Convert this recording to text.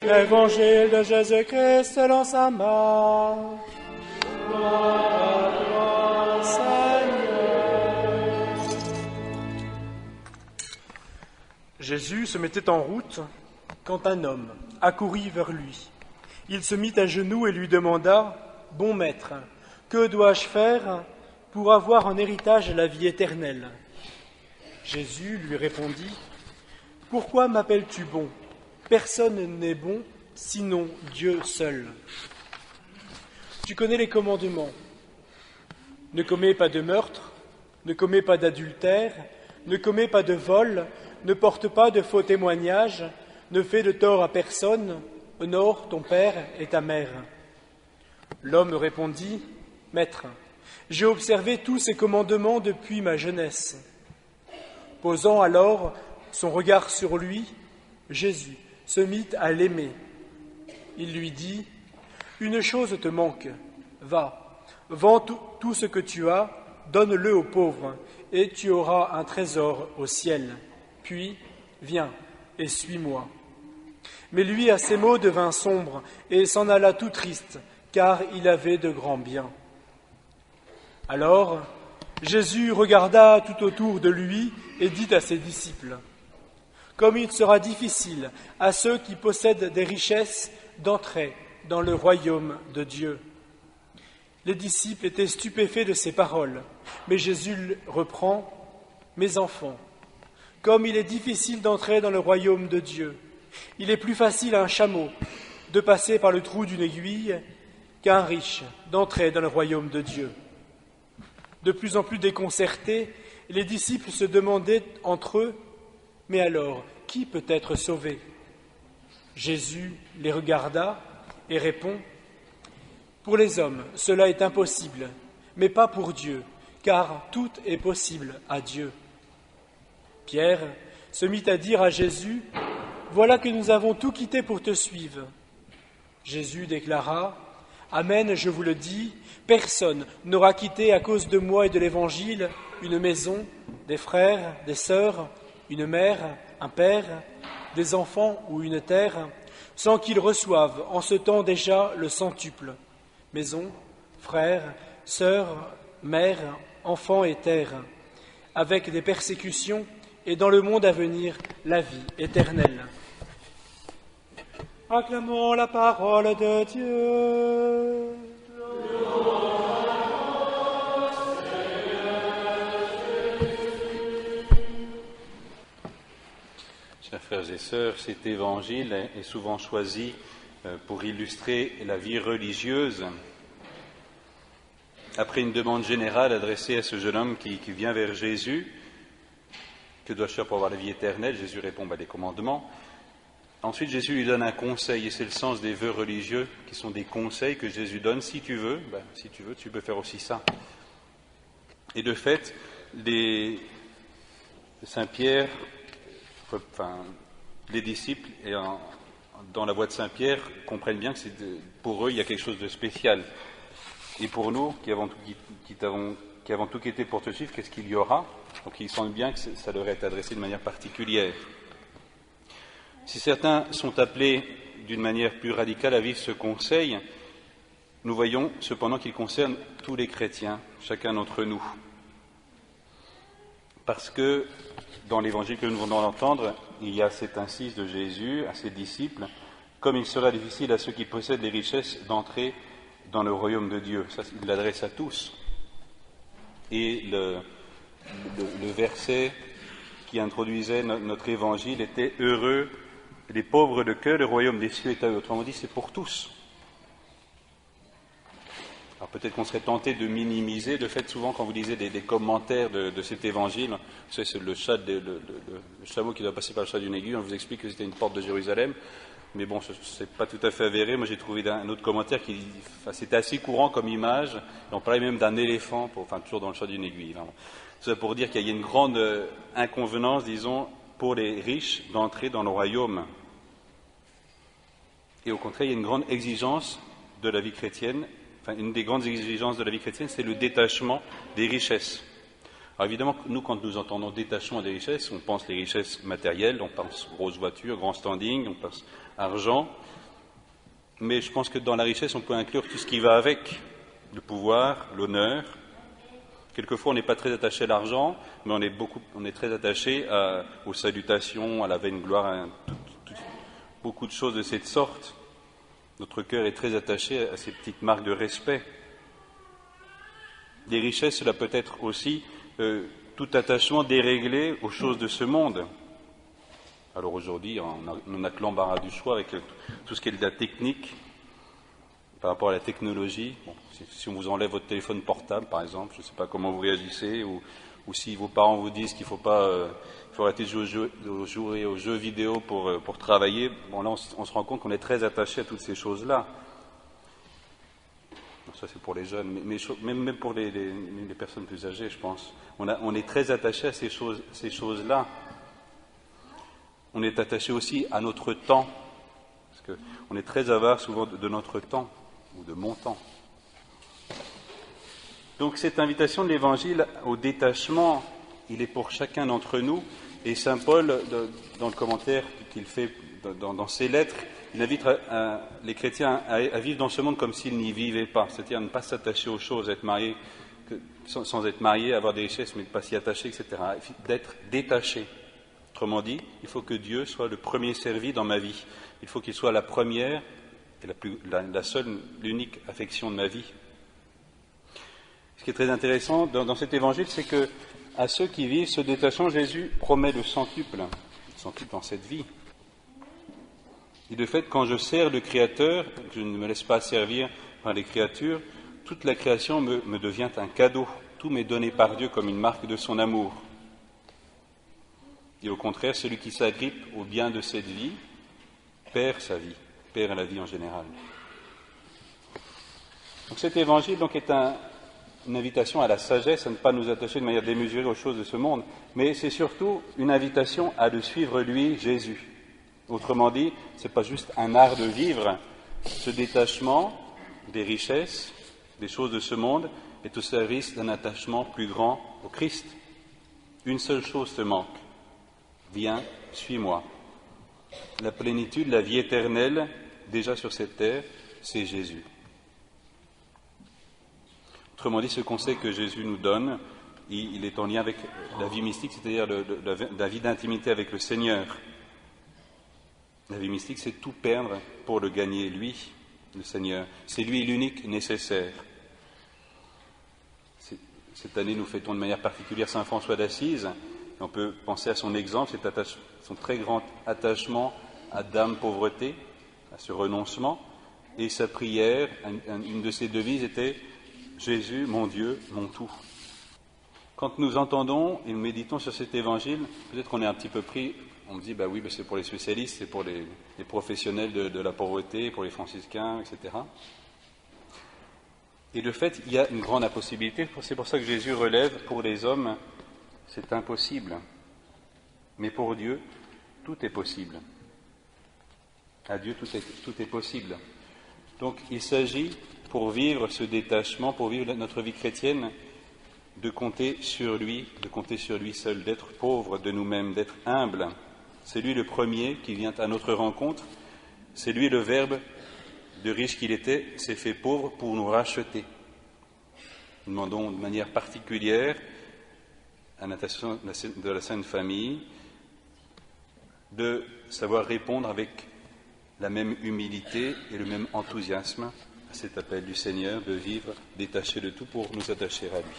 Évangile de Jésus-Christ selon sa marche. Gloire à toi, Seigneur. Jésus se mettait en route quand un homme accourut vers lui. Il se mit à genoux et lui demanda « Bon maître, que dois-je faire pour avoir en héritage la vie éternelle ?» Jésus lui répondit « Pourquoi m'appelles-tu bon ? Personne n'est bon, sinon Dieu seul. Tu connais les commandements. Ne commets pas de meurtre, ne commets pas d'adultère, ne commets pas de vol, ne porte pas de faux témoignages, ne fais de tort à personne, honore ton père et ta mère. » L'homme répondit « Maître, j'ai observé tous ces commandements depuis ma jeunesse. » Posant alors son regard sur lui, Jésus se mit à l'aimer. Il lui dit « Une chose te manque, va, vends tout ce que tu as, donne-le aux pauvres, et tu auras un trésor au ciel. Puis, viens et suis-moi. » Mais lui, à ces mots, devint sombre et s'en alla tout triste, car il avait de grands biens. Alors, Jésus regarda tout autour de lui et dit à ses disciples « Comme il sera difficile à ceux qui possèdent des richesses d'entrer dans le royaume de Dieu. » Les disciples étaient stupéfaits de ces paroles, mais Jésus reprend « Mes enfants, comme il est difficile d'entrer dans le royaume de Dieu, il est plus facile à un chameau de passer par le trou d'une aiguille qu'à un riche d'entrer dans le royaume de Dieu. » De plus en plus déconcertés, les disciples se demandaient entre eux « Mais alors, qui peut être sauvé ?» Jésus les regarda et répond « Pour les hommes, cela est impossible, mais pas pour Dieu, car tout est possible à Dieu. » Pierre se mit à dire à Jésus « Voilà que nous avons tout quitté pour te suivre. » Jésus déclara « Amen, je vous le dis, personne n'aura quitté à cause de moi et de l'Évangile une maison, des frères, des sœurs, une mère, un père, des enfants ou une terre, sans qu'ils reçoivent en ce temps déjà le centuple. Maison, frères, sœurs, mères, enfants et terres, avec des persécutions et dans le monde à venir la vie éternelle. » Acclamons la parole de Dieu. Chers frères et sœurs, cet évangile est souvent choisi pour illustrer la vie religieuse. Après une demande générale adressée à ce jeune homme qui vient vers Jésus, que dois-je faire pour avoir la vie éternelle? Jésus répond les commandements. Ensuite, Jésus lui donne un conseil, et c'est le sens des vœux religieux, qui sont des conseils que Jésus donne. Si tu veux, tu peux faire aussi ça. Et de fait, Saint-Pierre, les disciples, dans la voie de Saint-Pierre, comprennent bien que pour eux, il y a quelque chose de spécial. Et pour nous, qui avons tout quitté pour te suivre, qu'est-ce qu'il y aura? Donc ils sentent bien que ça leur est adressé de manière particulière. Si certains sont appelés d'une manière plus radicale à vivre ce conseil, nous voyons cependant qu'il concerne tous les chrétiens, chacun d'entre nous. Parce que dans l'évangile que nous venons d'entendre, il y a cette incise de Jésus à ses disciples, comme il sera difficile à ceux qui possèdent les richesses d'entrer dans le royaume de Dieu. Ça, il l'adresse à tous. Et le verset qui introduisait notre évangile était « Heureux les pauvres de cœur, le royaume des cieux est à eux ». Autrement dit, c'est pour tous. Alors peut-être qu'on serait tenté de minimiser le fait, souvent quand vous lisez des commentaires de cet évangile, c'est le chameau qui doit passer par le chat d'une aiguille, on vous explique que c'était une porte de Jérusalem, mais bon, c'est pas tout à fait avéré. Moi j'ai trouvé un autre commentaire qui dit, c'était assez courant comme image, et on parlait même d'un éléphant, toujours dans le chat d'une aiguille. Tout ça pour dire qu'il y a une grande inconvenance, disons, pour les riches d'entrer dans le royaume. Et au contraire, il y a une grande exigence de la vie chrétienne. Une des grandes exigences de la vie chrétienne, c'est le détachement des richesses. Alors évidemment, nous, quand nous entendons détachement des richesses, on pense les richesses matérielles, on pense grosses voitures, grand standing, on pense argent, mais je pense que dans la richesse, on peut inclure tout ce qui va avec, le pouvoir, l'honneur. Quelquefois, on n'est pas très attaché à l'argent, mais on est très attaché aux salutations, à la vaine gloire, à beaucoup de choses de cette sorte. Notre cœur est très attaché à ces petites marques de respect. Les richesses, cela peut être aussi tout attachement déréglé aux choses de ce monde. Alors aujourd'hui, on n'a que l'embarras du choix avec tout ce qui est de la technique, par rapport à la technologie. Bon, si on vous enlève votre téléphone portable, par exemple, je ne sais pas comment vous réagissez, ou si vos parents vous disent qu'il faut arrêter de jouer aux jeux vidéo pour travailler, bon là on se rend compte qu'on est très attaché à toutes ces choses-là. Ça c'est pour les jeunes, mais même pour les personnes plus âgées, je pense. On est très attaché à ces choses-là. On est attaché aussi à notre temps, parce qu'on est très avare souvent de notre temps, ou de mon temps. Donc cette invitation de l'Évangile au détachement, il est pour chacun d'entre nous, et saint Paul, dans le commentaire qu'il fait dans ses lettres, il invite les chrétiens à vivre dans ce monde comme s'ils n'y vivaient pas, c'est-à-dire à ne pas s'attacher aux choses, être mariés, sans être mariés, avoir des richesses, mais ne pas s'y attacher, etc., d'être détaché. Autrement dit, il faut que Dieu soit le premier servi dans ma vie. Il faut qu'il soit la première et la seule, l'unique affection de ma vie. Ce qui est très intéressant dans cet évangile, c'est que à ceux qui vivent ce détachement, Jésus promet le centuple dans cette vie. Et de fait, quand je sers le Créateur, que je ne me laisse pas servir par les créatures, toute la création me devient un cadeau. Tout m'est donné par Dieu comme une marque de son amour. Et au contraire, celui qui s'agrippe au bien de cette vie perd sa vie, perd la vie en général. Donc cet évangile est une invitation à la sagesse, à ne pas nous attacher de manière démesurée aux choses de ce monde, mais c'est surtout une invitation à le suivre lui, Jésus. Autrement dit, ce n'est pas juste un art de vivre, ce détachement des richesses, des choses de ce monde, est au service d'un attachement plus grand au Christ. Une seule chose te manque. Viens, suis-moi. La plénitude, la vie éternelle, déjà sur cette terre, c'est Jésus. Autrement dit, ce conseil que Jésus nous donne, il est en lien avec la vie mystique, c'est-à-dire la vie d'intimité avec le Seigneur. La vie mystique, c'est tout perdre pour le gagner, lui, le Seigneur. C'est lui l'unique nécessaire. Cette année, nous fêtons de manière particulière Saint François d'Assise. On peut penser à son exemple, son très grand attachement à Dame Pauvreté, à ce renoncement. Et sa prière, une de ses devises était « Jésus, mon Dieu, mon tout ». Quand nous entendons et nous méditons sur cet évangile, peut-être qu'on est un petit peu pris, on me dit « oui, c'est pour les spécialistes, c'est pour les professionnels de la pauvreté, pour les franciscains, etc. » Et de fait, il y a une grande impossibilité. C'est pour ça que Jésus relève, pour les hommes, c'est impossible. Mais pour Dieu, tout est possible. À Dieu, tout est possible. Donc, il s'agit, pour vivre ce détachement, pour vivre notre vie chrétienne, de compter sur lui seul, d'être pauvre de nous-mêmes, d'être humble. C'est lui le premier qui vient à notre rencontre. C'est lui le Verbe, de riche qu'il était, s'est fait pauvre pour nous racheter. Nous demandons de manière particulière à l'intention de la Sainte Famille de savoir répondre avec la même humilité et le même enthousiasme à cet appel du Seigneur de vivre détaché de tout pour nous attacher à lui.